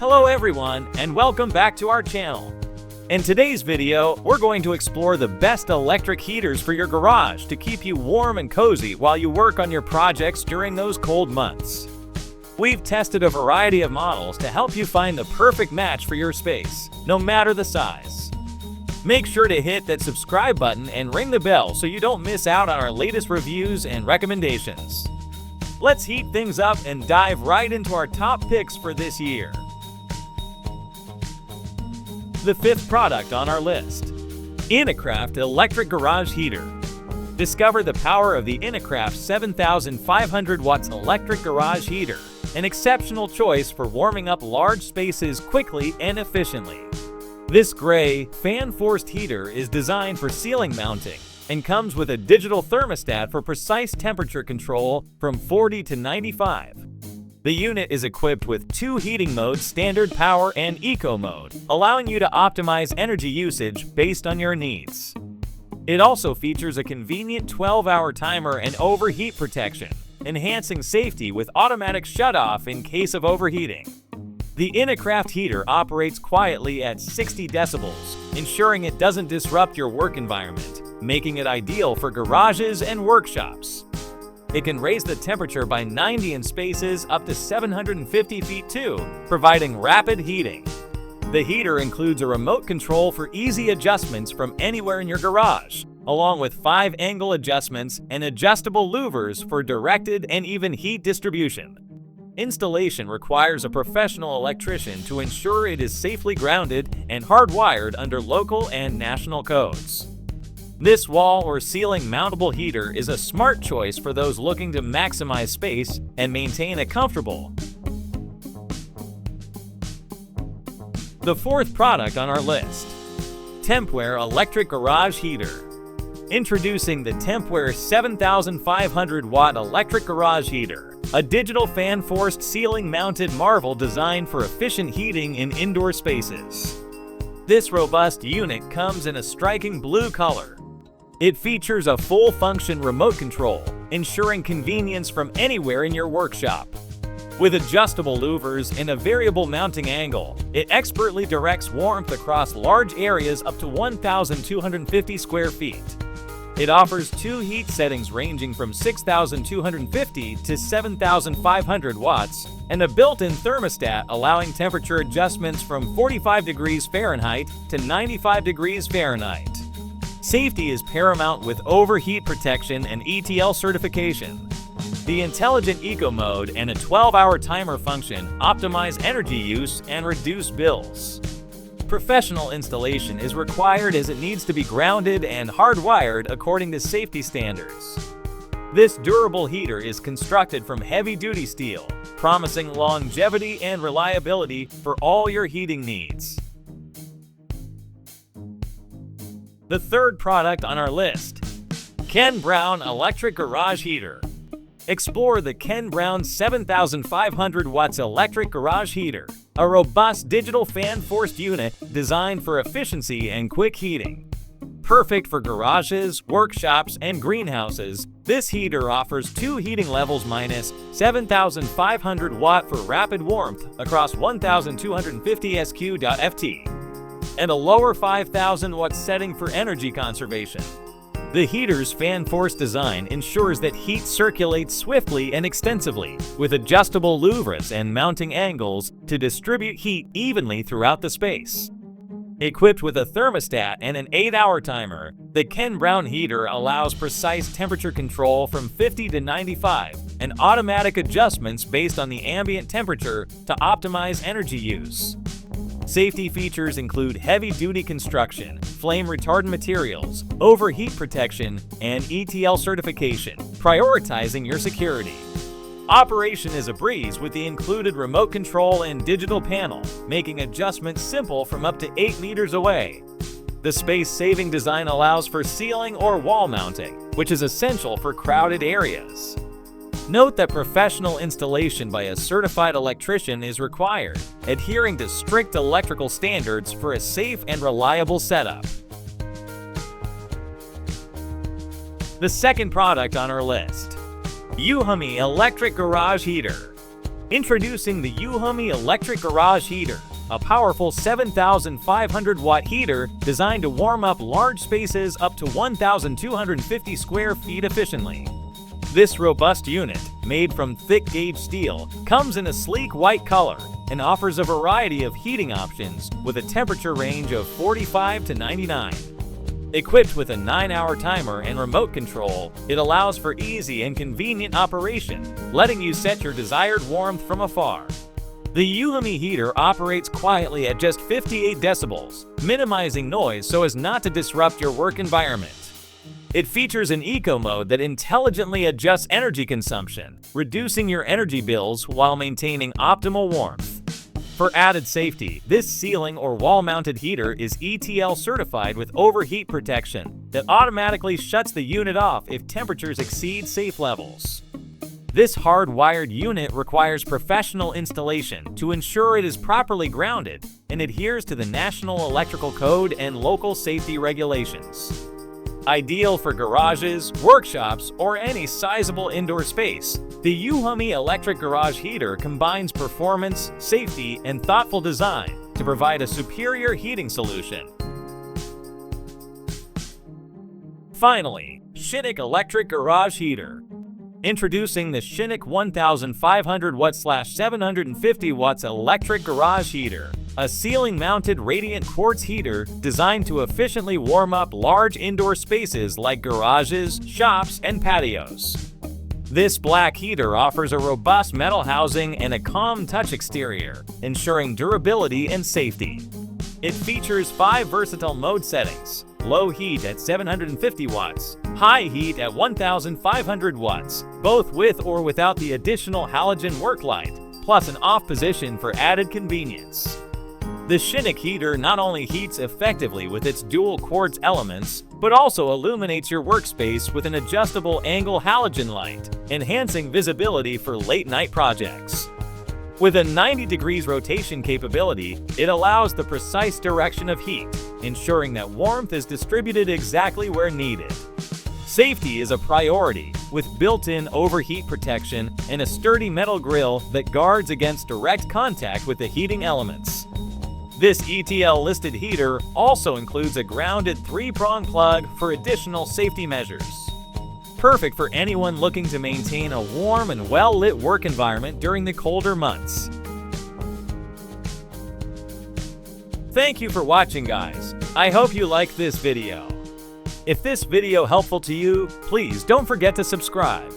Hello everyone, and welcome back to our channel. In today's video, we're going to explore the best electric heaters for your garage to keep you warm and cozy while you work on your projects during those cold months. We've tested a variety of models to help you find the perfect match for your space, no matter the size. Make sure to hit that subscribe button and ring the bell so you don't miss out on our latest reviews and recommendations. Let's heat things up and dive right into our top picks for this year. The fifth product on our list, InoKraft Electric Garage Heater. Discover the power of the InoKraft 7,500 watts electric garage heater, an exceptional choice for warming up large spaces quickly and efficiently. This gray, fan-forced heater is designed for ceiling mounting and comes with a digital thermostat for precise temperature control from 40 to 95. The unit is equipped with two heating modes, standard power and eco mode, allowing you to optimize energy usage based on your needs. It also features a convenient 12-hour timer and overheat protection, enhancing safety with automatic shutoff in case of overheating. The InoKraft heater operates quietly at 60 decibels, ensuring it doesn't disrupt your work environment, making it ideal for garages and workshops. It can raise the temperature by 90 in spaces up to 750 feet too, providing rapid heating. The heater includes a remote control for easy adjustments from anywhere in your garage, along with 5-angle adjustments and adjustable louvers for directed and even heat distribution. Installation requires a professional electrician to ensure it is safely grounded and hardwired under local and national codes. This wall or ceiling mountable heater is a smart choice for those looking to maximize space and maintain a comfortable. The fourth product on our list, TEMPWARE Electric Garage Heater. Introducing the TEMPWARE 7,500 watt electric garage heater, a digital fan-forced ceiling-mounted marvel designed for efficient heating in indoor spaces. This robust unit comes in a striking blue color. It features a full-function remote control, ensuring convenience from anywhere in your workshop. With adjustable louvers and a variable mounting angle, it expertly directs warmth across large areas up to 1,250 square feet. It offers two heat settings ranging from 6,250 to 7,500 watts and a built-in thermostat allowing temperature adjustments from 45 degrees Fahrenheit to 95 degrees Fahrenheit. Safety is paramount with overheat protection and ETL certification. The intelligent eco mode and a 12-hour timer function optimize energy use and reduce bills. Professional installation is required as it needs to be grounded and hardwired according to safety standards. This durable heater is constructed from heavy-duty steel, promising longevity and reliability for all your heating needs. The third product on our list, Ken Brown Electric Garage Heater. Explore the Ken Brown 7,500 watts electric garage heater, a robust digital fan-forced unit designed for efficiency and quick heating. Perfect for garages, workshops, and greenhouses, this heater offers two heating levels minus 7,500 watt for rapid warmth across 1,250 SQ.ft, and a lower 5,000 watt setting for energy conservation. The heater's fan-forced design ensures that heat circulates swiftly and extensively, with adjustable louvers and mounting angles to distribute heat evenly throughout the space. Equipped with a thermostat and an 8-hour timer, the Ken Brown heater allows precise temperature control from 50 to 95 and automatic adjustments based on the ambient temperature to optimize energy use. Safety features include heavy-duty construction, flame-retardant materials, overheat protection, and ETL certification, prioritizing your security. Operation is a breeze with the included remote control and digital panel, making adjustments simple from up to 8 meters away. The space-saving design allows for ceiling or wall mounting, which is essential for crowded areas. Note that professional installation by a certified electrician is required, adhering to strict electrical standards for a safe and reliable setup. The second product on our list, Euhomy Electric Garage Heater. Introducing the Euhomy electric garage heater, a powerful 7,500 watt heater designed to warm up large spaces up to 1,250 square feet efficiently. This robust unit, made from thick gauge steel, comes in a sleek white color and offers a variety of heating options with a temperature range of 45 to 99. Equipped with a 9-hour timer and remote control, it allows for easy and convenient operation, letting you set your desired warmth from afar. The Euhomy heater operates quietly at just 58 decibels, minimizing noise so as not to disrupt your work environment. It features an eco mode that intelligently adjusts energy consumption, reducing your energy bills while maintaining optimal warmth. For added safety, this ceiling or wall-mounted heater is ETL certified with overheat protection that automatically shuts the unit off if temperatures exceed safe levels. This hardwired unit requires professional installation to ensure it is properly grounded and adheres to the National Electrical Code and local safety regulations. Ideal for garages, workshops, or any sizable indoor space, the Euhomy electric garage heater combines performance, safety, and thoughtful design to provide a superior heating solution. Finally, shinic electric garage heater. Introducing the shinic 1,500 watt/750 watts electric garage heater, a ceiling-mounted radiant quartz heater designed to efficiently warm up large indoor spaces like garages, shops, and patios. This black heater offers a robust metal housing and a calm touch exterior, ensuring durability and safety. It features 5 versatile mode settings: low heat at 750 watts, high heat at 1,500 watts, both with or without the additional halogen work light, plus an off position for added convenience. The shinic heater not only heats effectively with its dual quartz elements, but also illuminates your workspace with an adjustable angle halogen light, enhancing visibility for late-night projects. With a 90 degrees rotation capability, it allows the precise direction of heat, ensuring that warmth is distributed exactly where needed. Safety is a priority, with built-in overheat protection and a sturdy metal grille that guards against direct contact with the heating elements. This ETL-listed heater also includes a grounded 3-prong plug for additional safety measures. Perfect for anyone looking to maintain a warm and well-lit work environment during the colder months. Thank you for watching, guys. I hope you liked this video. If this video helpful to you, please don't forget to subscribe.